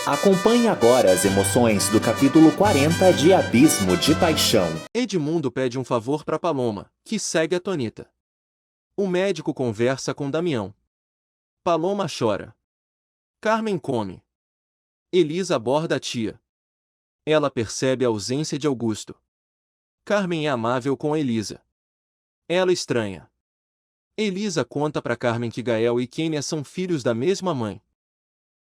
Acompanhe agora as emoções do capítulo 40 de Abismo de Paixão. Edmundo pede um favor para Paloma, que segue atônita. O médico conversa com Damião. Paloma chora. Carmen come. Elisa aborda a tia. Ela percebe a ausência de Augusto. Carmen é amável com Elisa. Ela estranha. Elisa conta para Carmen que Gael e Kênia são filhos da mesma mãe.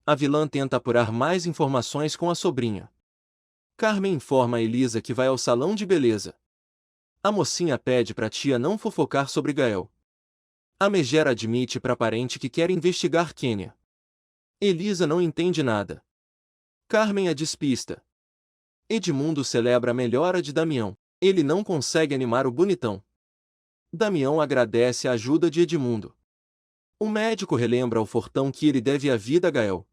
A vilã tenta apurar mais informações com a sobrinha. Carmen informa a Elisa que vai ao salão de beleza. A mocinha pede para a tia não fofocar sobre Gael. A megera admite para a parente que quer investigar Kênia. Elisa não entende nada. Carmen a despista. Edmundo celebra a melhora de Damião. Ele não consegue animar o bonitão. Damião agradece a ajuda de Edmundo. O médico relembra ao fortão que ele deve a vida a Gael.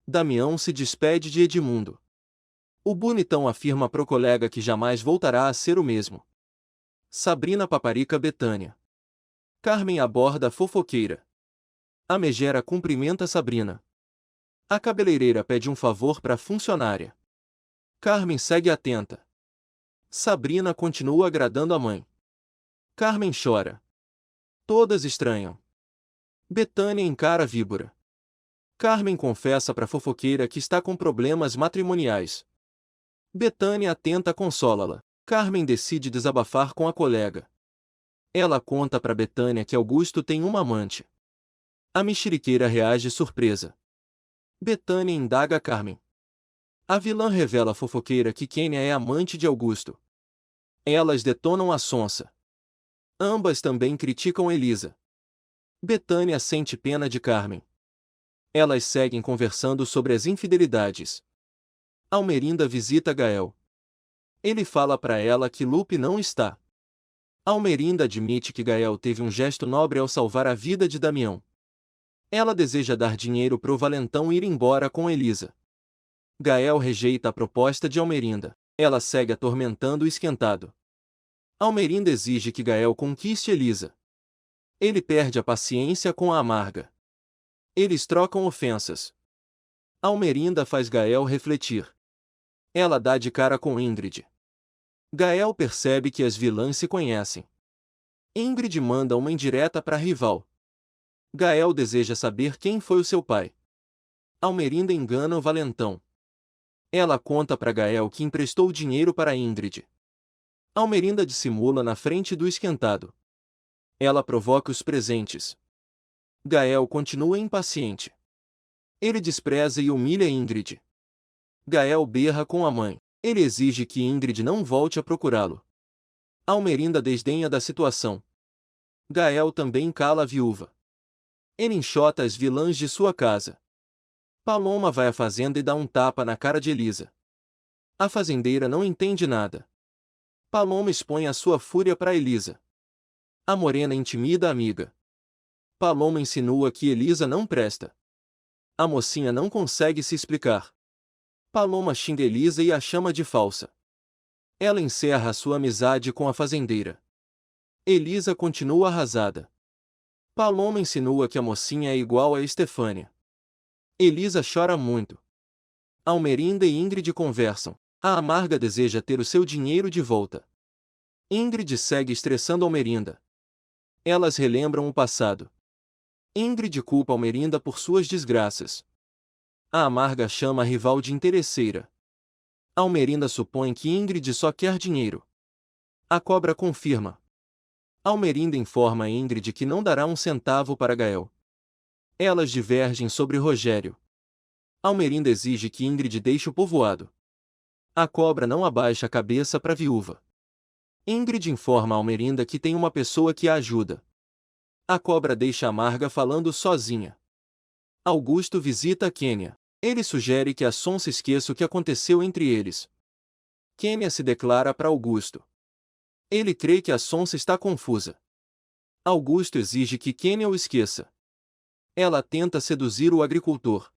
Damião se despede de Edmundo. O bonitão afirma pro colega que jamais voltará a ser o mesmo. Sabrina paparica Betânia. Carmen aborda a fofoqueira. A megera cumprimenta Sabrina. A cabeleireira pede um favor para a funcionária. Carmen segue atenta. Sabrina continua agradando a mãe. Carmen chora. Todas estranham. Betânia encara a víbora. Carmen confessa para a fofoqueira que está com problemas matrimoniais. Betânia tenta consolá-la. Carmen decide desabafar com a colega. Ela conta para Betânia que Augusto tem uma amante. A mexeriqueira reage surpresa. Betânia indaga Carmen. A vilã revela à fofoqueira que Kênia é amante de Augusto. Elas detonam a sonsa. Ambas também criticam Elisa. Betânia sente pena de Carmen. Elas seguem conversando sobre as infidelidades. Almerinda visita Gael. Ele fala para ela que Lupe não está. Almerinda admite que Gael teve um gesto nobre ao salvar a vida de Damião. Ela deseja dar dinheiro pro valentão ir embora com Elisa. Gael rejeita a proposta de Almerinda. Ela segue atormentando o esquentado. Almerinda exige que Gael conquiste Elisa. Ele perde a paciência com a amarga. Eles trocam ofensas. Almerinda faz Gael refletir. Ela dá de cara com Ingrid. Gael percebe que as vilãs se conhecem. Ingrid manda uma indireta para a rival. Gael deseja saber quem foi o seu pai. Almerinda engana o valentão. Ela conta para Gael que emprestou dinheiro para Ingrid. Almerinda dissimula na frente do esquentado. Ela provoca os presentes. Gael continua impaciente. Ele despreza e humilha Ingrid. Gael berra com a mãe. Ele exige que Ingrid não volte a procurá-lo. Almerinda desdenha da situação. Gael também cala a viúva. Ele enxota as vilãs de sua casa. Paloma vai à fazenda e dá um tapa na cara de Elisa. A fazendeira não entende nada. Paloma expõe a sua fúria para Elisa. A morena intimida a amiga. Paloma insinua que Elisa não presta. A mocinha não consegue se explicar. Paloma xinga Elisa e a chama de falsa. Ela encerra a sua amizade com a fazendeira. Elisa continua arrasada. Paloma insinua que a mocinha é igual a Estefânia. Elisa chora muito. Almerinda e Ingrid conversam. A amarga deseja ter o seu dinheiro de volta. Ingrid segue estressando Almerinda. Elas relembram o passado. Ingrid culpa Almerinda por suas desgraças. A amarga chama a rival de interesseira. Almerinda supõe que Ingrid só quer dinheiro. A cobra confirma. Almerinda informa a Ingrid que não dará um centavo para Gael. Elas divergem sobre Rogério. Almerinda exige que Ingrid deixe o povoado. A cobra não abaixa a cabeça para a viúva. Ingrid informa a Almerinda que tem uma pessoa que a ajuda. A cobra deixa a amarga falando sozinha. Augusto visita a Kênia. Ele sugere que a sonsa esqueça o que aconteceu entre eles. Kênia se declara para Augusto. Ele crê que a sonsa está confusa. Augusto exige que Kênia o esqueça. Ela tenta seduzir o agricultor.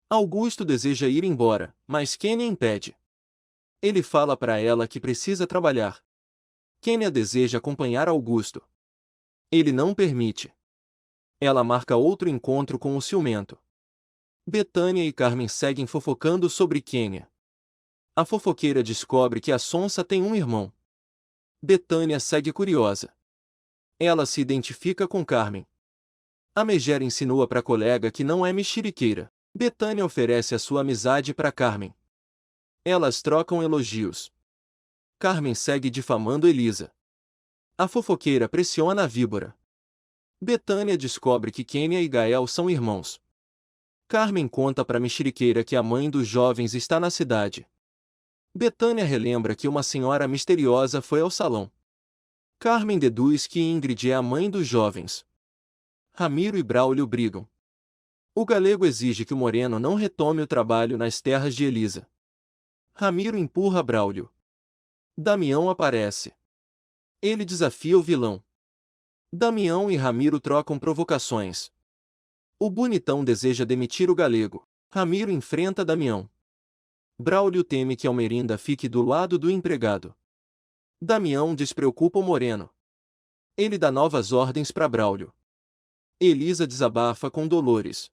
Augusto deseja ir embora, mas Kênia impede. Ele fala para ela que precisa trabalhar. Kênia deseja acompanhar Augusto. Ele não permite. Ela marca outro encontro com o ciumento. Betânia e Carmen seguem fofocando sobre Quênia. A fofoqueira descobre que a sonsa tem um irmão. Betânia segue curiosa. Ela se identifica com Carmen. A megera insinua para a colega que não é mexeriqueira. Betânia oferece a sua amizade para Carmen. Elas trocam elogios. Carmen segue difamando Elisa. A fofoqueira pressiona a víbora. Betânia descobre que Quênia e Gael são irmãos. Carmen conta para a mexeriqueira que a mãe dos jovens está na cidade. Betânia relembra que uma senhora misteriosa foi ao salão. Carmen deduz que Ingrid é a mãe dos jovens. Ramiro e Braulio brigam. O galego exige que o moreno não retome o trabalho nas terras de Elisa. Ramiro empurra Braulio. Damião aparece. Ele desafia o vilão. Damião e Ramiro trocam provocações. O bonitão deseja demitir o galego. Ramiro enfrenta Damião. Braulio teme que Almerinda fique do lado do empregado. Damião despreocupa o moreno. Ele dá novas ordens para Braulio. Elisa desabafa com Dolores.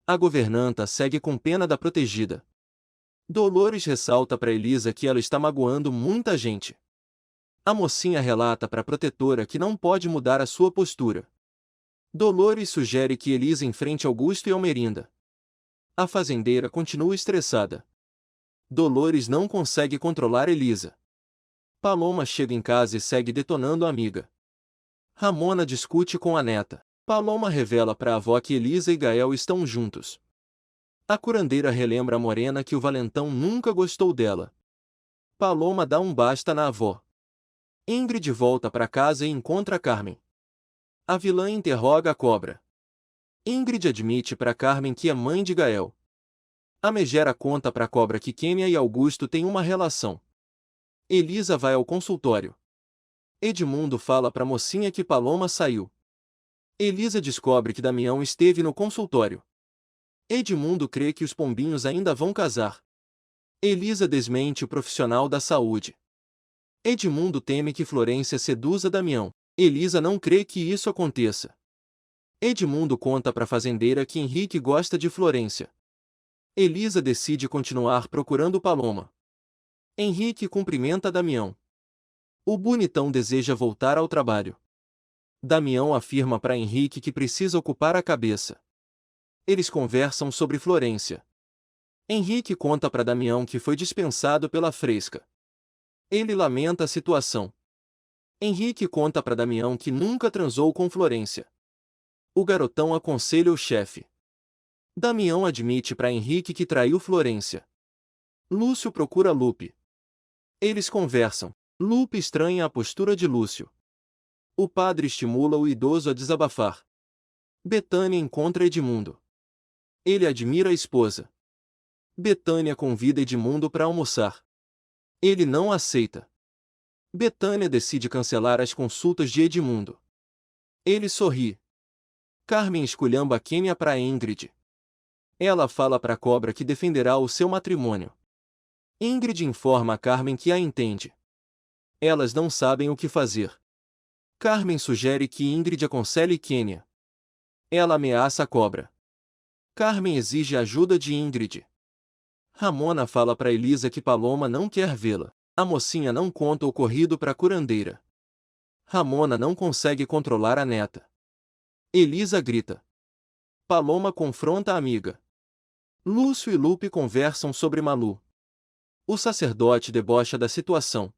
A governanta segue com pena da protegida. Dolores ressalta para Elisa que ela está magoando muita gente. A mocinha relata para a protetora que não pode mudar a sua postura. Dolores sugere que Elisa enfrente Augusto e Almerinda. A fazendeira continua estressada. Dolores não consegue controlar Elisa. Paloma chega em casa e segue detonando a amiga. Ramona discute com a neta. Paloma revela para a avó que Elisa e Gael estão juntos. A curandeira relembra a morena que o valentão nunca gostou dela. Paloma dá um basta na avó. Ingrid volta para casa e encontra Carmen. A vilã interroga a cobra. Ingrid admite para Carmen que é mãe de Gael. A megera conta para a cobra que Quênia e Augusto têm uma relação. Elisa vai ao consultório. Edmundo fala para a mocinha que Paloma saiu. Elisa descobre que Damião esteve no consultório. Edmundo crê que os pombinhos ainda vão casar. Elisa desmente o profissional da saúde. Edmundo teme que Florência seduza Damião. Elisa não crê que isso aconteça. Edmundo conta para a fazendeira que Henrique gosta de Florência. Elisa decide continuar procurando Paloma. Henrique cumprimenta Damião. O bonitão deseja voltar ao trabalho. Damião afirma para Henrique que precisa ocupar a cabeça. Eles conversam sobre Florência. Henrique conta para Damião que foi dispensado pela Fresca. Ele lamenta a situação. Henrique conta para Damião que nunca transou com Florência. O garotão aconselha o chefe. Damião admite para Henrique que traiu Florência. Lúcio procura Lupe. Eles conversam. Lupe estranha a postura de Lúcio. O padre estimula o idoso a desabafar. Betânia encontra Edmundo. Ele admira a esposa. Betânia convida Edmundo para almoçar. Ele não aceita. Betânia decide cancelar as consultas de Edmundo. Ele sorri. Carmen esculhamba Quênia para Ingrid. Ela fala para a cobra que defenderá o seu matrimônio. Ingrid informa a Carmen que a entende. Elas não sabem o que fazer. Carmen sugere que Ingrid aconselhe Quênia. Ela ameaça a cobra. Carmen exige a ajuda de Ingrid. Ramona fala para Elisa que Paloma não quer vê-la. A mocinha não conta o ocorrido para a curandeira. Ramona não consegue controlar a neta. Elisa grita. Paloma confronta a amiga. Lúcio e Lupe conversam sobre Malu. O sacerdote debocha da situação.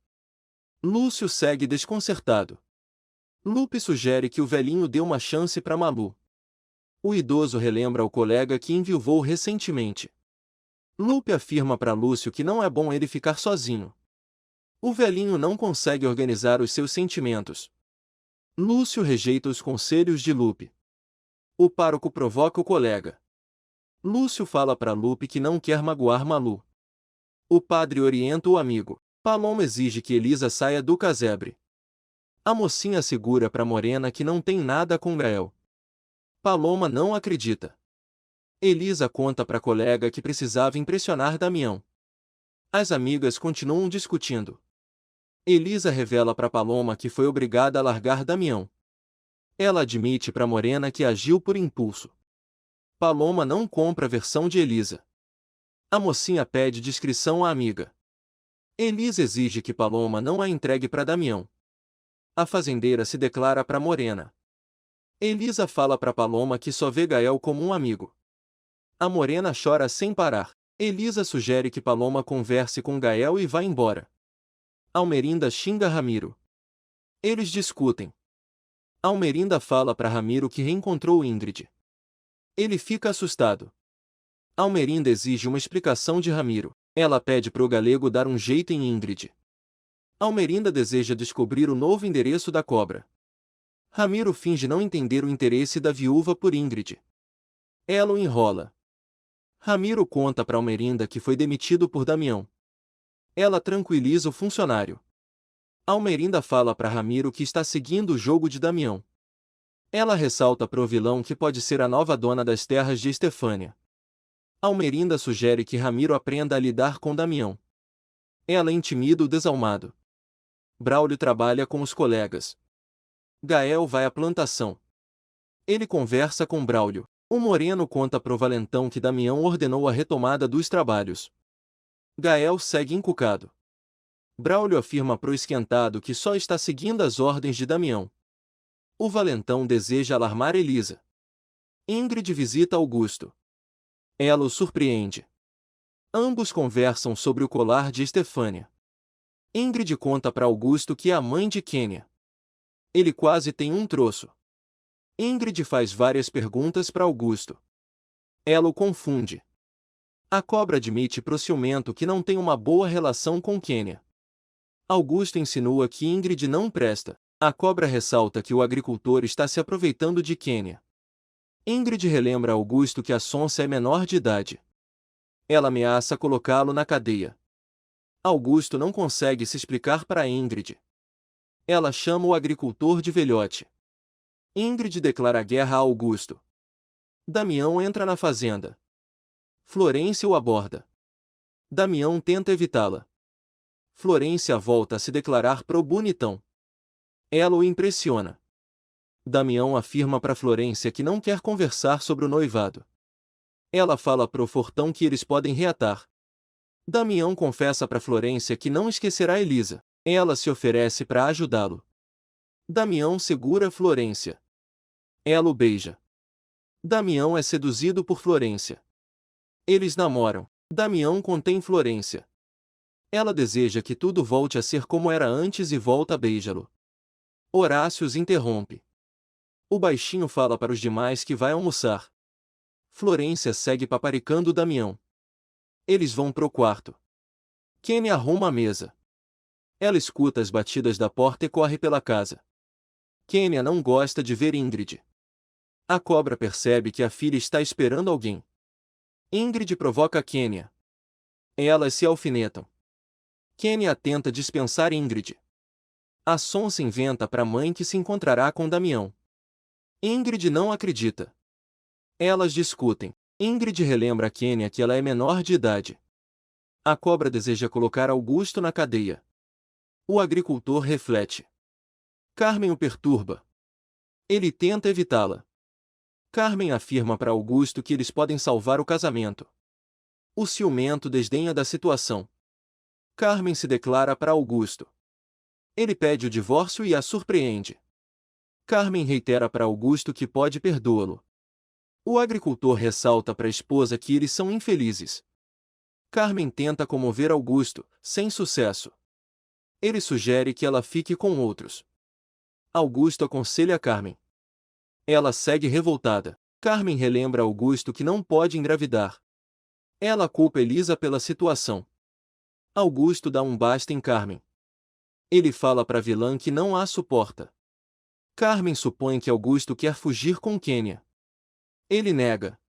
Lúcio segue desconcertado. Lupe sugere que o velhinho dê uma chance para Malu. O idoso relembra ao colega que enviuvou recentemente. Lupe afirma para Lúcio que não é bom ele ficar sozinho. O velhinho não consegue organizar os seus sentimentos. Lúcio rejeita os conselhos de Lupe. O pároco provoca o colega. Lúcio fala para Lupe que não quer magoar Malu. O padre orienta o amigo. Paloma exige que Elisa saia do casebre. A mocinha assegura para Morena que não tem nada com Gael. Paloma não acredita. Elisa conta para a colega que precisava impressionar Damião. As amigas continuam discutindo. Elisa revela para Paloma que foi obrigada a largar Damião. Ela admite para Morena que agiu por impulso. Paloma não compra a versão de Elisa. A mocinha pede discrição à amiga. Elisa exige que Paloma não a entregue para Damião. A fazendeira se declara para Morena. Elisa fala para Paloma que só vê Gael como um amigo. A Morena chora sem parar. Elisa sugere que Paloma converse com Gael e vá embora. Almerinda xinga Ramiro. Eles discutem. Almerinda fala para Ramiro que reencontrou Ingrid. Ele fica assustado. Almerinda exige uma explicação de Ramiro. Ela pede pro galego dar um jeito em Ingrid. Almerinda deseja descobrir o novo endereço da cobra. Ramiro finge não entender o interesse da viúva por Ingrid. Ela o enrola. Ramiro conta para Almerinda que foi demitido por Damião. Ela tranquiliza o funcionário. Almerinda fala para Ramiro que está seguindo o jogo de Damião. Ela ressalta pro vilão que pode ser a nova dona das terras de Estefânia. Almerinda sugere que Ramiro aprenda a lidar com Damião. Ela intimida o desalmado. Braulio trabalha com os colegas. Gael vai à plantação. Ele conversa com Braulio. O Moreno conta pro Valentão que Damião ordenou a retomada dos trabalhos. Gael segue encucado. Braulio afirma pro Esquentado que só está seguindo as ordens de Damião. O Valentão deseja alarmar Elisa. Ingrid visita Augusto. Ela o surpreende. Ambos conversam sobre o colar de Estefânia. Ingrid conta para Augusto que é a mãe de Quênia. Ele quase tem um troço. Ingrid faz várias perguntas para Augusto. Ela o confunde. A cobra admite pro ciumento que não tem uma boa relação com Quênia. Augusto insinua que Ingrid não presta. A cobra ressalta que o agricultor está se aproveitando de Quênia. Ingrid relembra a Augusto que a sonsa é menor de idade. Ela ameaça colocá-lo na cadeia. Augusto não consegue se explicar para Ingrid. Ela chama o agricultor de velhote. Ingrid declara guerra a Augusto. Damião entra na fazenda. Florência o aborda. Damião tenta evitá-la. Florência volta a se declarar pro bonitão. Ela o impressiona. Damião afirma para Florência que não quer conversar sobre o noivado. Ela fala pro Fortão que eles podem reatar. Damião confessa para Florência que não esquecerá Elisa. Ela se oferece para ajudá-lo. Damião segura Florência. Ela o beija. Damião é seduzido por Florência. Eles namoram. Damião contém Florência. Ela deseja que tudo volte a ser como era antes e volta a beijá-lo. Horácio os interrompe. O baixinho fala para os demais que vai almoçar. Florência segue paparicando Damião. Eles vão pro quarto. Kenny arruma a mesa. Ela escuta as batidas da porta e corre pela casa. Kênia não gosta de ver Ingrid. A cobra percebe que a filha está esperando alguém. Ingrid provoca Kênia. Elas se alfinetam. Kênia tenta dispensar Ingrid. A sonsa inventa para a mãe que se encontrará com Damião. Ingrid não acredita. Elas discutem. Ingrid relembra a Kênia que ela é menor de idade. A cobra deseja colocar Augusto na cadeia. O agricultor reflete. Carmen o perturba. Ele tenta evitá-la. Carmen afirma para Augusto que eles podem salvar o casamento. O ciumento desdenha da situação. Carmen se declara para Augusto. Ele pede o divórcio e a surpreende. Carmen reitera para Augusto que pode perdoá-lo. O agricultor ressalta para a esposa que eles são infelizes. Carmen tenta comover Augusto, sem sucesso. Ele sugere que ela fique com outros. Augusto aconselha Carmen. Ela segue revoltada. Carmen relembra Augusto que não pode engravidar. Ela culpa Elisa pela situação. Augusto dá um basta em Carmen. Ele fala para a vilã que não a suporta. Carmen supõe que Augusto quer fugir com Kênia. Ele nega.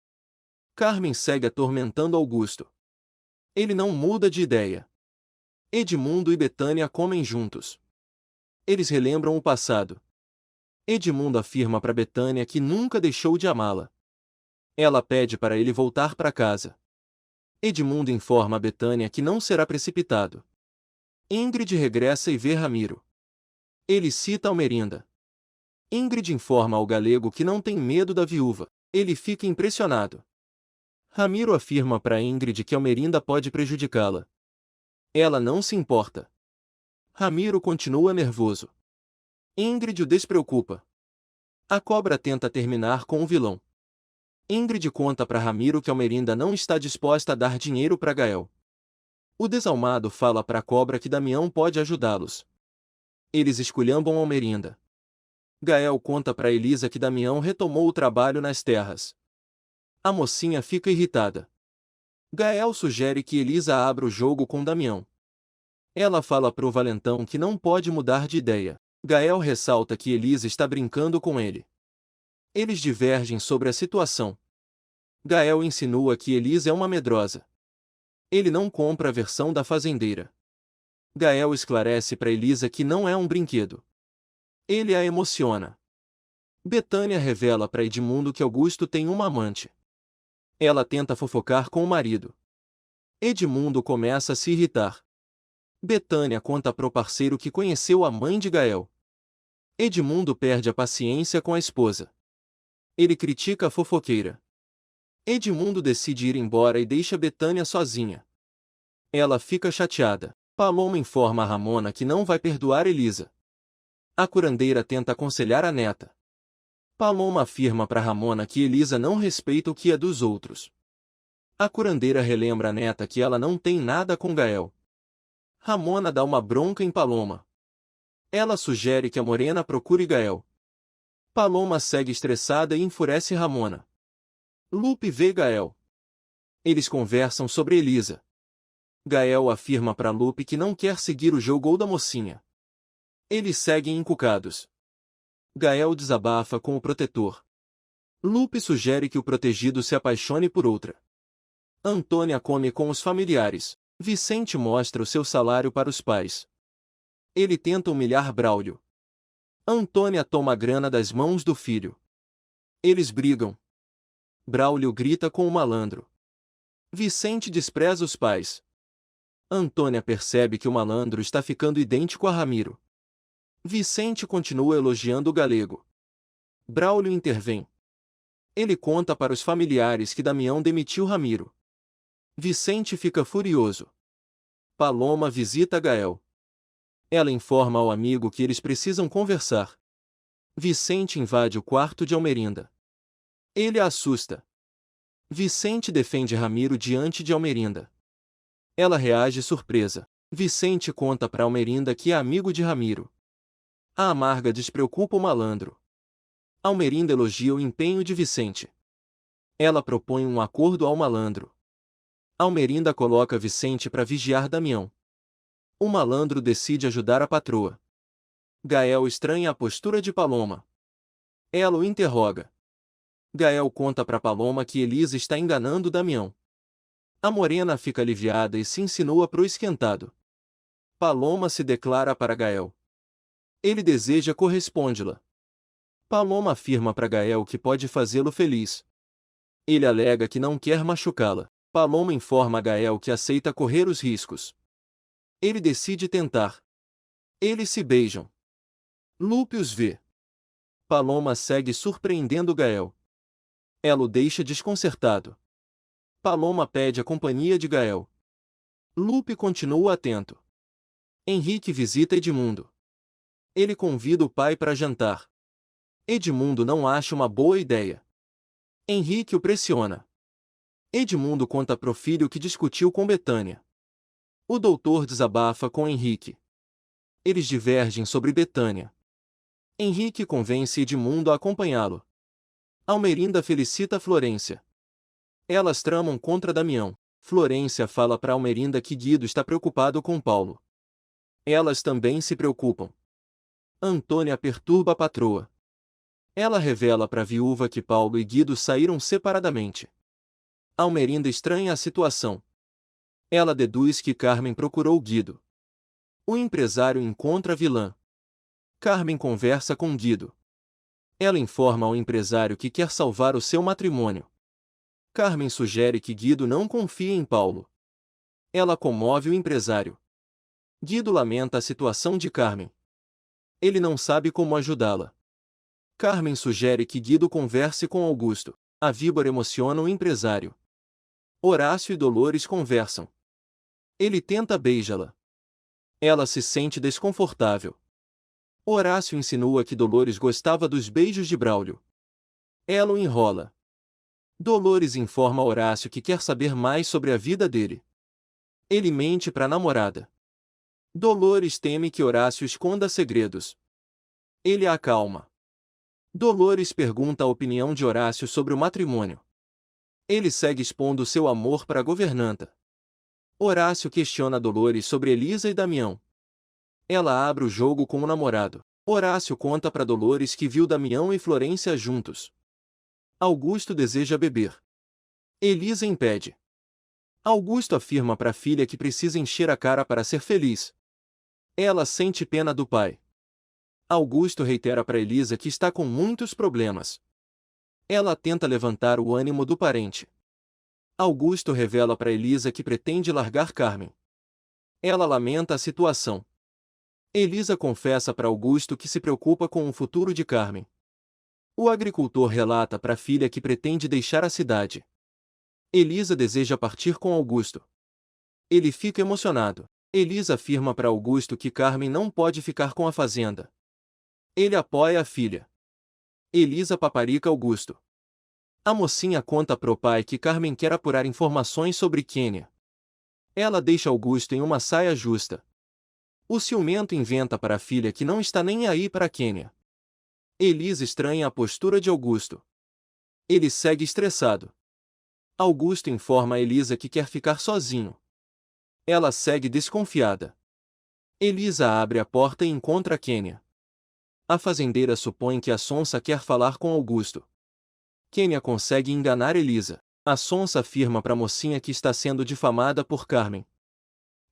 Carmen segue atormentando Augusto. Ele não muda de ideia. Edmundo e Betânia comem juntos. Eles relembram o passado. Edmundo afirma para Betânia que nunca deixou de amá-la. Ela pede para ele voltar para casa. Edmundo informa a Betânia que não será precipitado. Ingrid regressa e vê Ramiro. Ele cita Almerinda. Ingrid informa ao galego que não tem medo da viúva. Ele fica impressionado. Ramiro afirma para Ingrid que Almerinda pode prejudicá-la. Ela não se importa. Ramiro continua nervoso. Ingrid o despreocupa. A cobra tenta terminar com o vilão. Ingrid conta para Ramiro que Almerinda não está disposta a dar dinheiro para Gael. O desalmado fala para a cobra que Damião pode ajudá-los. Eles esculhambam Almerinda. Gael conta para Elisa que Damião retomou o trabalho nas terras. A mocinha fica irritada. Gael sugere que Elisa abra o jogo com Damião. Ela fala pro valentão que não pode mudar de ideia. Gael ressalta que Elisa está brincando com ele. Eles divergem sobre a situação. Gael insinua que Elisa é uma medrosa. Ele não compra a versão da fazendeira. Gael esclarece para Elisa que não é um brinquedo. Ele a emociona. Betânia revela para Edmundo que Augusto tem uma amante. Ela tenta fofocar com o marido. Edmundo começa a se irritar. Betânia conta pro parceiro que conheceu a mãe de Gael. Edmundo perde a paciência com a esposa. Ele critica a fofoqueira. Edmundo decide ir embora e deixa Betânia sozinha. Ela fica chateada. Paloma informa a Ramona que não vai perdoar Elisa. A curandeira tenta aconselhar a neta. Paloma afirma para Ramona que Elisa não respeita o que é dos outros. A curandeira relembra a neta que ela não tem nada com Gael. Ramona dá uma bronca em Paloma. Ela sugere que a morena procure Gael. Paloma segue estressada e enfurece Ramona. Lupe vê Gael. Eles conversam sobre Elisa. Gael afirma para Lupe que não quer seguir o jogo da mocinha. Eles seguem encucados. Gael desabafa com o protetor. Lupe sugere que o protegido se apaixone por outra. Antônia come com os familiares. Vicente mostra o seu salário para os pais. Ele tenta humilhar Braulio. Antônia toma a grana das mãos do filho. Eles brigam. Braulio grita com o malandro. Vicente despreza os pais. Antônia percebe que o malandro está ficando idêntico a Ramiro. Vicente continua elogiando o galego. Braulio intervém. Ele conta para os familiares que Damião demitiu Ramiro. Vicente fica furioso. Paloma visita Gael. Ela informa ao amigo que eles precisam conversar. Vicente invade o quarto de Almerinda. Ele a assusta. Vicente defende Ramiro diante de Almerinda. Ela reage surpresa. Vicente conta para Almerinda que é amigo de Ramiro. A amarga despreocupa o malandro. Almerinda elogia o empenho de Vicente. Ela propõe um acordo ao malandro. Almerinda coloca Vicente para vigiar Damião. O malandro decide ajudar a patroa. Gael estranha a postura de Paloma. Ela o interroga. Gael conta para Paloma que Elisa está enganando Damião. A morena fica aliviada e se insinua pro esquentado. Paloma se declara para Gael. Ele deseja corresponde-la. Paloma afirma para Gael que pode fazê-lo feliz. Ele alega que não quer machucá-la. Paloma informa a Gael que aceita correr os riscos. Ele decide tentar. Eles se beijam. Lupe os vê. Paloma segue surpreendendo Gael. Ela o deixa desconcertado. Paloma pede a companhia de Gael. Lupe continua atento. Henrique visita Edmundo. Ele convida o pai para jantar. Edmundo não acha uma boa ideia. Henrique o pressiona. Edmundo conta pro filho que discutiu com Betânia. O doutor desabafa com Henrique. Eles divergem sobre Betânia. Henrique convence Edmundo a acompanhá-lo. Almerinda felicita Florência. Elas tramam contra Damião. Florência fala para Almerinda que Guido está preocupado com Paulo. Elas também se preocupam. Antônia perturba a patroa. Ela revela para a viúva que Paulo e Guido saíram separadamente. Almerinda estranha a situação. Ela deduz que Carmen procurou Guido. O empresário encontra a vilã. Carmen conversa com Guido. Ela informa ao empresário que quer salvar o seu matrimônio. Carmen sugere que Guido não confie em Paulo. Ela comove o empresário. Guido lamenta a situação de Carmen. Ele não sabe como ajudá-la. Carmen sugere que Guido converse com Augusto. A víbora emociona o empresário. Horácio e Dolores conversam. Ele tenta beijá-la. Ela se sente desconfortável. Horácio insinua que Dolores gostava dos beijos de Braulio. Ela o enrola. Dolores informa Horácio que quer saber mais sobre a vida dele. Ele mente para a namorada. Dolores teme que Horácio esconda segredos. Ele a acalma. Dolores pergunta a opinião de Horácio sobre o matrimônio. Ele segue expondo seu amor para a governanta. Horácio questiona Dolores sobre Elisa e Damião. Ela abre o jogo com o namorado. Horácio conta para Dolores que viu Damião e Florência juntos. Augusto deseja beber. Elisa impede. Augusto afirma para a filha que precisa encher a cara para ser feliz. Ela sente pena do pai. Augusto reitera para Elisa que está com muitos problemas. Ela tenta levantar o ânimo do parente. Augusto revela para Elisa que pretende largar Carmen. Ela lamenta a situação. Elisa confessa para Augusto que se preocupa com o futuro de Carmen. O agricultor relata para a filha que pretende deixar a cidade. Elisa deseja partir com Augusto. Ele fica emocionado. Elisa afirma para Augusto que Carmen não pode ficar com a fazenda. Ele apoia a filha. Elisa paparica Augusto. A mocinha conta pro pai que Carmen quer apurar informações sobre Quênia. Ela deixa Augusto em uma saia justa. O ciumento inventa para a filha que não está nem aí para Quênia. Elisa estranha a postura de Augusto. Ele segue estressado. Augusto informa a Elisa que quer ficar sozinho. Ela segue desconfiada. Elisa abre a porta e encontra Quênia. A fazendeira supõe que a Sonsa quer falar com Augusto. Quênia consegue enganar Elisa. A Sonsa afirma para a mocinha que está sendo difamada por Carmen.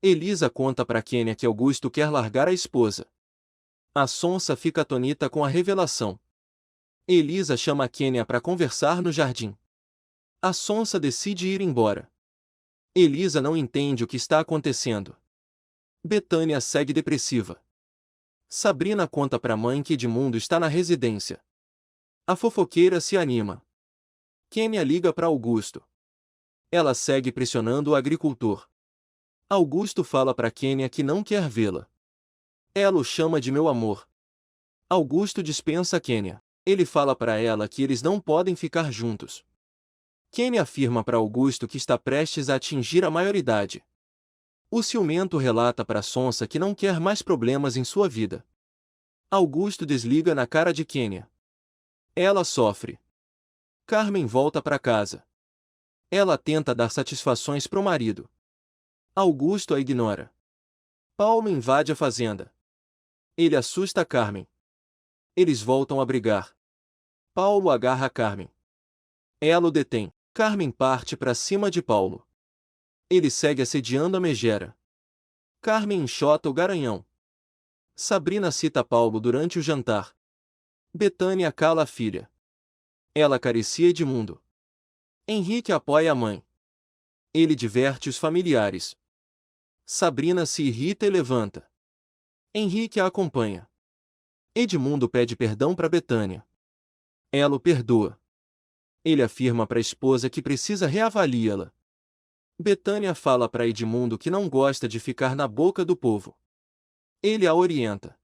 Elisa conta para Quênia que Augusto quer largar a esposa. A Sonsa fica atônita com a revelação. Elisa chama Quênia para conversar no jardim. A Sonsa decide ir embora. Elisa não entende o que está acontecendo. Betânia segue depressiva. Sabrina conta para a mãe que Edmundo está na residência. A fofoqueira se anima. Quênia liga para Augusto. Ela segue pressionando o agricultor. Augusto fala para Quênia que não quer vê-la. Ela o chama de meu amor. Augusto dispensa Quênia. Ele fala para ela que eles não podem ficar juntos. Quênia afirma para Augusto que está prestes a atingir a maioridade. O ciumento relata para Sonsa que não quer mais problemas em sua vida. Augusto desliga na cara de Quênia. Ela sofre. Carmen volta para casa. Ela tenta dar satisfações pro marido. Augusto a ignora. Paulo invade a fazenda. Ele assusta Carmen. Eles voltam a brigar. Paulo agarra Carmen. Ela o detém. Carmen parte para cima de Paulo. Ele segue assediando a megera. Carmen enxota o garanhão. Sabrina cita Paulo durante o jantar. Betânia cala a filha. Ela acaricia Edmundo. Henrique apoia a mãe. Ele diverte os familiares. Sabrina se irrita e levanta. Henrique a acompanha. Edmundo pede perdão para Betânia. Ela o perdoa. Ele afirma para a esposa que precisa reavaliá-la. Betânia fala para Edmundo que não gosta de ficar na boca do povo. Ele a orienta.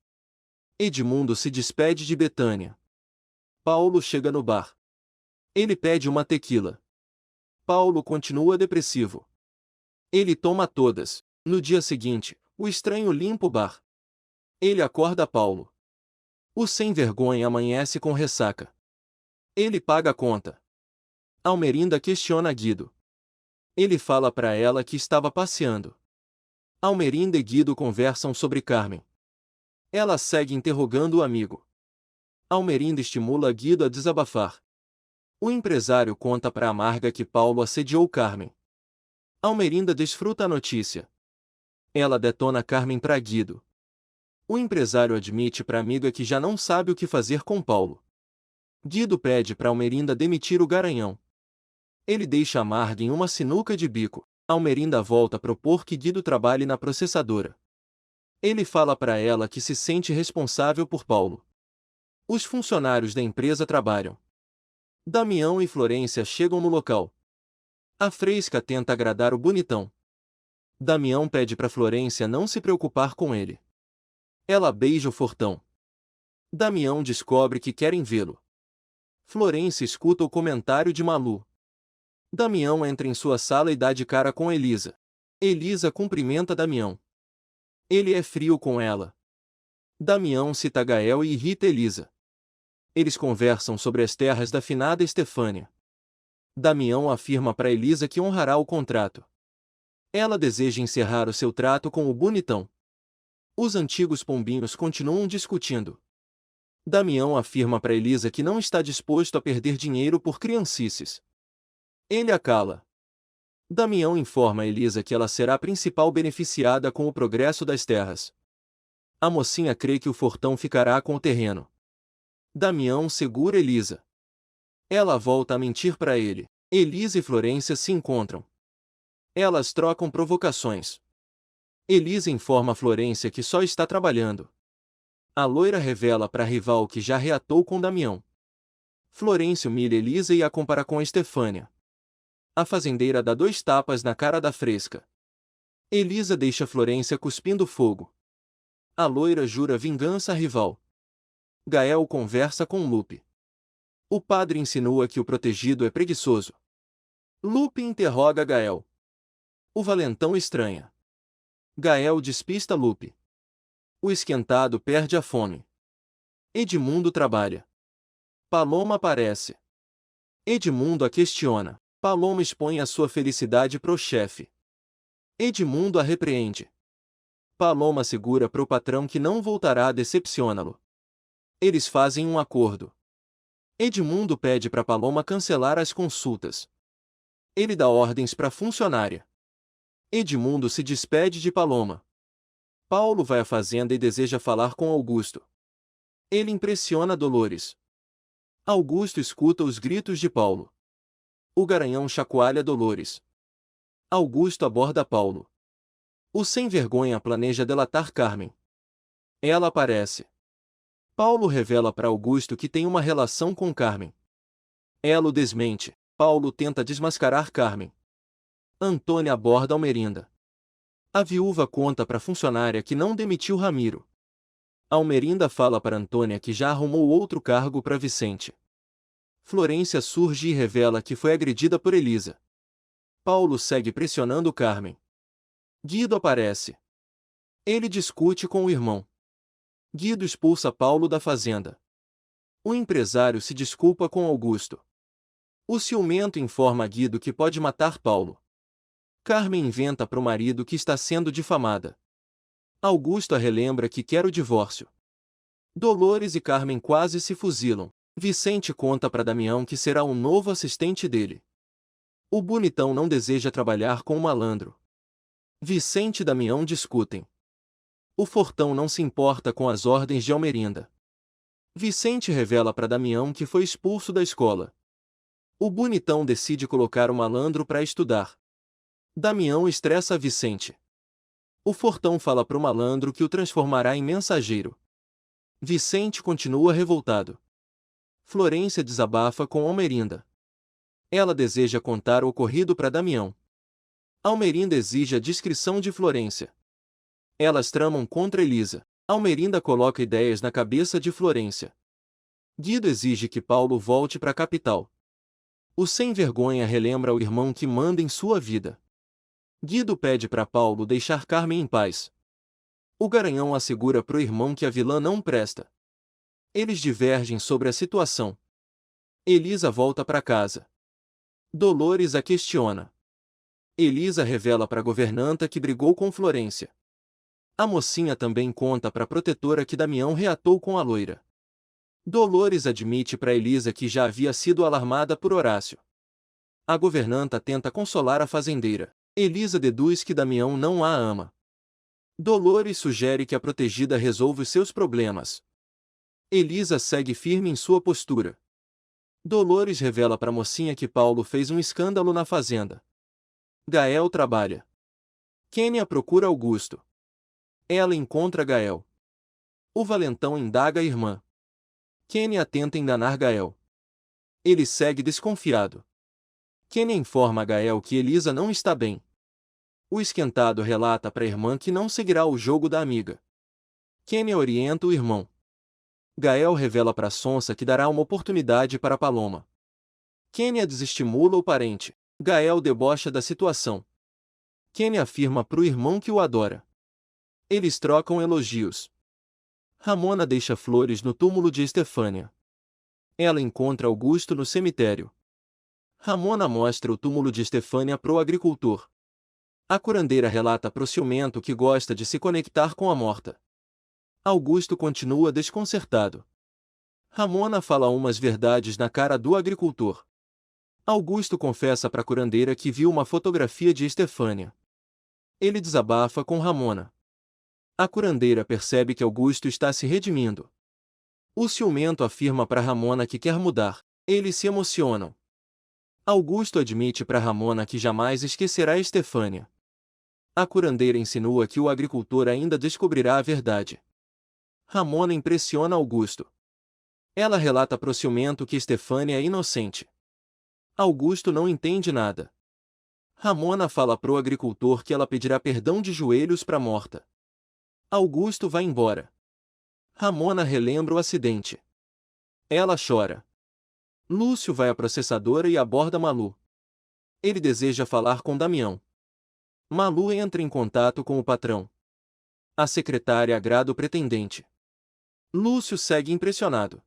Edmundo se despede de Betânia. Paulo chega no bar. Ele pede uma tequila. Paulo continua depressivo. Ele toma todas. No dia seguinte, o estranho limpa o bar. Ele acorda Paulo. O sem-vergonha amanhece com ressaca. Ele paga a conta. Almerinda questiona Guido. Ele fala para ela que estava passeando. Almerinda e Guido conversam sobre Carmen. Ela segue interrogando o amigo. Almerinda estimula Guido a desabafar. O empresário conta para Amarga que Paulo assediou Carmen. Almerinda desfruta a notícia. Ela detona Carmen para Guido. O empresário admite para a amiga que já não sabe o que fazer com Paulo. Guido pede para Almerinda demitir o garanhão. Ele deixa Amarga em uma sinuca de bico. Almerinda volta a propor que Guido trabalhe na processadora. Ele fala para ela que se sente responsável por Paulo. Os funcionários da empresa trabalham. Damião e Florência chegam no local. A fresca tenta agradar o bonitão. Damião pede para Florência não se preocupar com ele. Ela beija o fortão. Damião descobre que querem vê-lo. Florência escuta o comentário de Malu. Damião entra em sua sala e dá de cara com Elisa. Elisa cumprimenta Damião. Ele é frio com ela. Damião cita Gael e irrita Elisa. Eles conversam sobre as terras da finada Estefânia. Damião afirma para Elisa que honrará o contrato. Ela deseja encerrar o seu trato com o bonitão. Os antigos pombinhos continuam discutindo. Damião afirma para Elisa que não está disposto a perder dinheiro por criancices. Ele a cala. Damião informa Elisa que ela será a principal beneficiada com o progresso das terras. A mocinha crê que o fortão ficará com o terreno. Damião segura Elisa. Ela volta a mentir para ele. Elisa e Florência se encontram. Elas trocam provocações. Elisa informa a Florência que só está trabalhando. A loira revela para a rival que já reatou com Damião. Florência humilha Elisa e a compara com Estefânia. A fazendeira dá 2 tapas na cara da fresca. Elisa deixa Florência cuspindo fogo. A loira jura vingança à rival. Gael conversa com Lupe. O padre insinua que o protegido é preguiçoso. Lupe interroga Gael. O valentão estranha. Gael despista Lupe. O esquentado perde a fome. Edmundo trabalha. Paloma aparece. Edmundo a questiona. Paloma expõe a sua felicidade pro chefe. Edmundo a repreende. Paloma assegura pro patrão que não voltará a decepcioná-lo. Eles fazem um acordo. Edmundo pede para Paloma cancelar as consultas. Ele dá ordens para a funcionária. Edmundo se despede de Paloma. Paulo vai à fazenda e deseja falar com Augusto. Ele impressiona Dolores. Augusto escuta os gritos de Paulo. O garanhão chacoalha Dolores. Augusto aborda Paulo. O sem-vergonha planeja delatar Carmen. Ela aparece. Paulo revela para Augusto que tem uma relação com Carmen. Ela o desmente. Paulo tenta desmascarar Carmen. Antônia aborda Almerinda. A viúva conta para a funcionária que não demitiu Ramiro. Almerinda fala para Antônia que já arrumou outro cargo para Vicente. Florência surge e revela que foi agredida por Elisa. Paulo segue pressionando Carmen. Guido aparece. Ele discute com o irmão. Guido expulsa Paulo da fazenda. O empresário se desculpa com Augusto. O ciumento informa a Guido que pode matar Paulo. Carmen inventa para o marido que está sendo difamada. Augusto a relembra que quer o divórcio. Dolores e Carmen quase se fuzilam. Vicente conta para Damião que será o novo assistente dele. O bonitão não deseja trabalhar com o malandro. Vicente e Damião discutem. O fortão não se importa com as ordens de Almerinda. Vicente revela para Damião que foi expulso da escola. O bonitão decide colocar o malandro para estudar. Damião estressa Vicente. O fortão fala pro malandro que o transformará em mensageiro. Vicente continua revoltado. Florência desabafa com Almerinda. Ela deseja contar o ocorrido para Damião. Almerinda exige a discrição de Florência. Elas tramam contra Elisa. Almerinda coloca ideias na cabeça de Florência. Guido exige que Paulo volte para a capital. O sem-vergonha relembra ao irmão que manda em sua vida. Guido pede para Paulo deixar Carmen em paz. O garanhão assegura pro irmão que a vilã não presta. Eles divergem sobre a situação. Elisa volta para casa. Dolores a questiona. Elisa revela para a governanta que brigou com Florência. A mocinha também conta para a protetora que Damião reatou com a loira. Dolores admite para Elisa que já havia sido alarmada por Horácio. A governanta tenta consolar a fazendeira. Elisa deduz que Damião não a ama. Dolores sugere que a protegida resolva os seus problemas. Elisa segue firme em sua postura. Dolores revela para a mocinha que Paulo fez um escândalo na fazenda. Gael trabalha. Kênia procura Augusto. Ela encontra Gael. O valentão indaga a irmã. Kênia tenta enganar Gael. Ele segue desconfiado. Kênia informa a Gael que Elisa não está bem. O esquentado relata para a irmã que não seguirá o jogo da amiga. Kênia orienta o irmão. Gael revela para Sonsa que dará uma oportunidade para Paloma. Kênia desestimula o parente. Gael debocha da situação. Kênia afirma para o irmão que o adora. Eles trocam elogios. Ramona deixa flores no túmulo de Estefânia. Ela encontra Augusto no cemitério. Ramona mostra o túmulo de Estefânia pro agricultor. A curandeira relata pro ciumento que gosta de se conectar com a morta. Augusto continua desconcertado. Ramona fala umas verdades na cara do agricultor. Augusto confessa pra curandeira que viu uma fotografia de Estefânia. Ele desabafa com Ramona. A curandeira percebe que Augusto está se redimindo. O ciumento afirma para Ramona que quer mudar. Eles se emocionam. Augusto admite para Ramona que jamais esquecerá Estefânia. A curandeira insinua que o agricultor ainda descobrirá a verdade. Ramona impressiona Augusto. Ela relata pro ciumento que Estefânia é inocente. Augusto não entende nada. Ramona fala pro agricultor que ela pedirá perdão de joelhos para morta. Augusto vai embora. Ramona relembra o acidente. Ela chora. Lúcio vai à processadora e aborda Malu. Ele deseja falar com Damião. Malu entra em contato com o patrão. A secretária agrada o pretendente. Lúcio segue impressionado.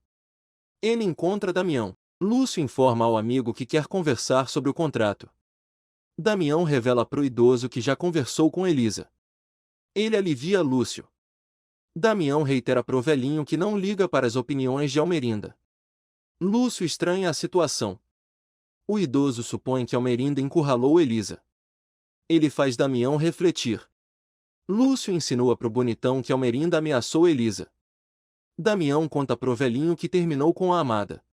Ele encontra Damião. Lúcio informa ao amigo que quer conversar sobre o contrato. Damião revela pro idoso que já conversou com Elisa. Ele alivia Lúcio. Damião reitera pro velhinho que não liga para as opiniões de Almerinda. Lúcio estranha a situação. O idoso supõe que Almerinda encurralou Elisa. Ele faz Damião refletir. Lúcio insinua pro bonitão que Almerinda ameaçou Elisa. Damião conta pro velhinho que terminou com a amada.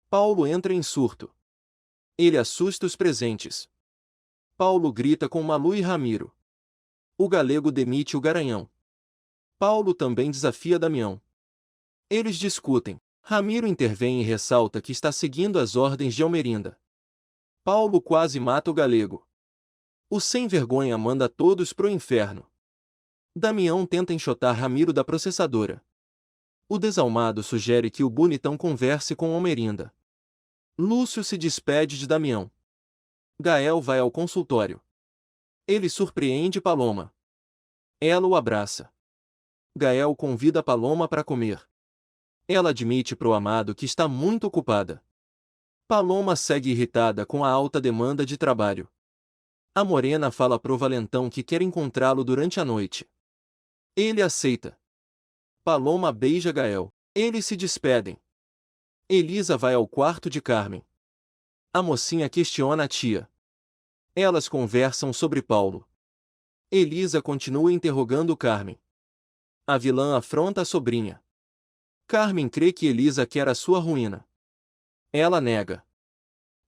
Paulo entra em surto. Ele assusta os presentes. Paulo grita com Malu e Ramiro. O galego demite o garanhão. Paulo também desafia Damião. Eles discutem. Ramiro intervém e ressalta que está seguindo as ordens de Almerinda. Paulo quase mata o galego. O sem-vergonha manda todos pro inferno. Damião tenta enxotar Ramiro da processadora. O desalmado sugere que o bonitão converse com Almerinda. Lúcio se despede de Damião. Gael vai ao consultório. Ele surpreende Paloma. Ela o abraça. Gael convida Paloma para comer. Ela admite pro amado que está muito ocupada. Paloma segue irritada com a alta demanda de trabalho. A morena fala pro valentão que quer encontrá-lo durante a noite. Ele aceita. Paloma beija Gael. Eles se despedem. Elisa vai ao quarto de Carmen. A mocinha questiona a tia. Elas conversam sobre Paulo. Elisa continua interrogando Carmen. A vilã afronta a sobrinha. Carmen crê que Elisa quer a sua ruína. Ela nega.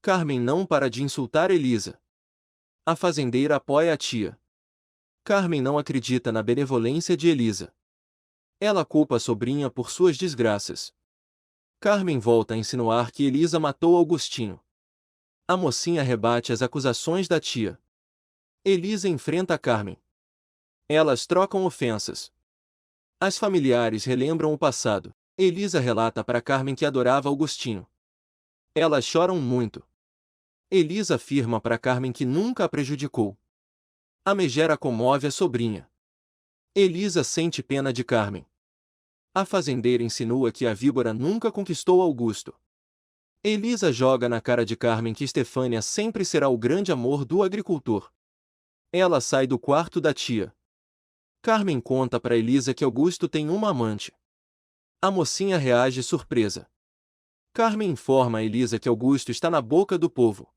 Carmen não para de insultar Elisa. A fazendeira apoia a tia. Carmen não acredita na benevolência de Elisa. Ela culpa a sobrinha por suas desgraças. Carmen volta a insinuar que Elisa matou Augustinho. A mocinha rebate as acusações da tia. Elisa enfrenta Carmen. Elas trocam ofensas. As familiares relembram o passado. Elisa relata para Carmen que adorava Augustinho. Elas choram muito. Elisa afirma para Carmen que nunca a prejudicou. A megera comove a sobrinha. Elisa sente pena de Carmen. A fazendeira insinua que a víbora nunca conquistou Augusto. Elisa joga na cara de Carmen que Estefânia sempre será o grande amor do agricultor. Ela sai do quarto da tia. Carmen conta para Elisa que Augusto tem uma amante. A mocinha reage surpresa. Carmen informa a Elisa que Augusto está na boca do povo.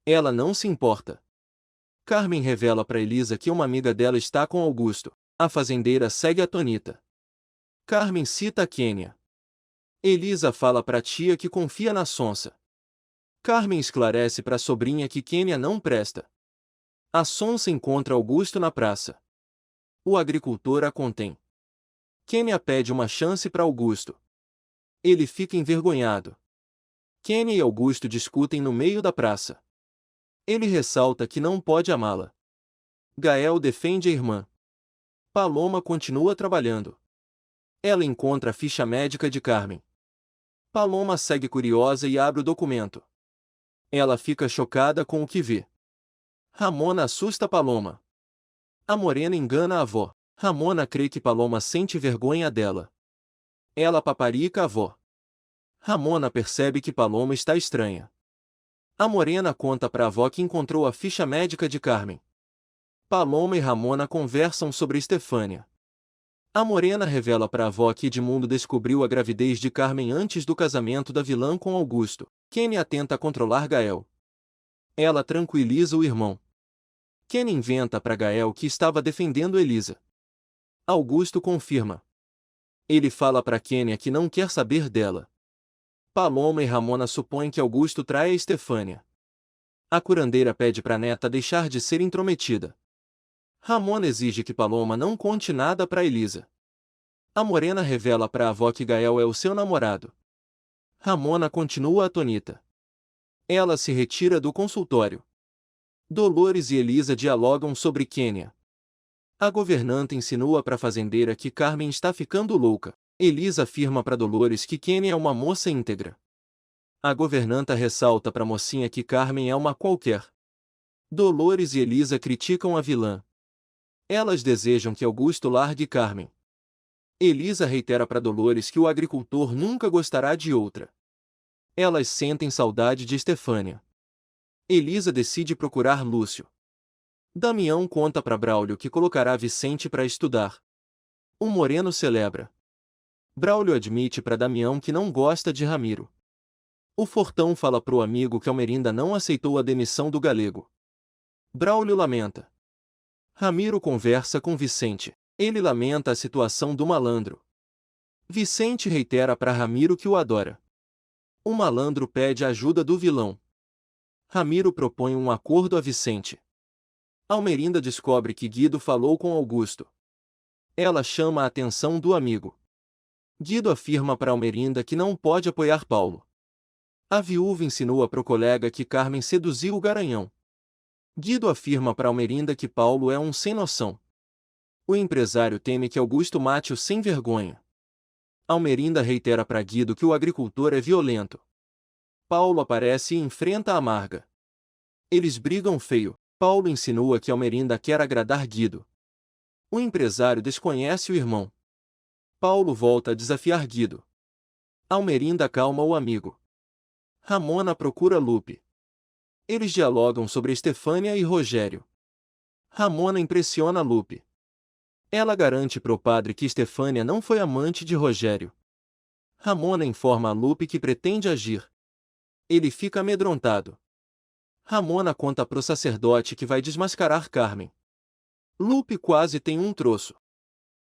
Ela não se importa. Carmen revela para Elisa que uma amiga dela está com Augusto. A fazendeira segue atônita. Carmen cita a Kênia. Elisa fala para a tia que confia na sonsa. Carmen esclarece para a sobrinha que Kênia não presta. A sonsa encontra Augusto na praça. O agricultor a contém. Kênia pede uma chance para Augusto. Ele fica envergonhado. Kenny e Augusto discutem no meio da praça. Ele ressalta que não pode amá-la. Gael defende a irmã. Paloma continua trabalhando. Ela encontra a ficha médica de Carmen. Paloma segue curiosa e abre o documento. Ela fica chocada com o que vê. Ramona assusta Paloma. A morena engana a avó. Ramona crê que Paloma sente vergonha dela. Ela paparica a avó. Ramona percebe que Paloma está estranha. A morena conta para a avó que encontrou a ficha médica de Carmen. Paloma e Ramona conversam sobre Estefânia. A morena revela para a avó que Edmundo descobriu a gravidez de Carmen antes do casamento da vilã com Augusto. Kenny tenta controlar Gael. Ela tranquiliza o irmão. Kenny inventa para Gael que estava defendendo Elisa. Augusto confirma. Ele fala para Kenny que não quer saber dela. Paloma e Ramona supõem que Augusto trai a Estefânia. A curandeira pede para a neta deixar de ser intrometida. Ramona exige que Paloma não conte nada para Elisa. A morena revela para a avó que Gael é o seu namorado. Ramona continua atônita. Ela se retira do consultório. Dolores e Elisa dialogam sobre Quênia. A governanta insinua para a fazendeira que Carmen está ficando louca. Elisa afirma para Dolores que Quênia é uma moça íntegra. A governanta ressalta para a mocinha que Carmen é uma qualquer. Dolores e Elisa criticam a vilã. Elas desejam que Augusto largue Carmen. Elisa reitera para Dolores que o agricultor nunca gostará de outra. Elas sentem saudade de Estefânia. Elisa decide procurar Lúcio. Damião conta para Braulio que colocará Vicente para estudar. O moreno celebra. Braulio admite para Damião que não gosta de Ramiro. O Fortão fala pro amigo que Almerinda não aceitou a demissão do galego. Braulio lamenta. Ramiro conversa com Vicente. Ele lamenta a situação do malandro. Vicente reitera para Ramiro que o adora. O malandro pede a ajuda do vilão. Ramiro propõe um acordo a Vicente. Almerinda descobre que Guido falou com Augusto. Ela chama a atenção do amigo. Guido afirma para Almerinda que não pode apoiar Paulo. A viúva insinua pro colega que Carmen seduziu o Garanhão. Guido afirma para Almerinda que Paulo é um sem noção. O empresário teme que Augusto mate o sem vergonha. Almerinda reitera para Guido que o agricultor é violento. Paulo aparece e enfrenta a Amarga. Eles brigam feio. Paulo insinua que Almerinda quer agradar Guido. O empresário desconhece o irmão. Paulo volta a desafiar Guido. Almerinda acalma o amigo. Ramona procura Lupe. Eles dialogam sobre Estefânia e Rogério. Ramona impressiona Lupe. Ela garante pro padre que Estefânia não foi amante de Rogério. Ramona informa a Lupe que pretende agir. Ele fica amedrontado. Ramona conta pro sacerdote que vai desmascarar Carmen. Lupe quase tem um troço.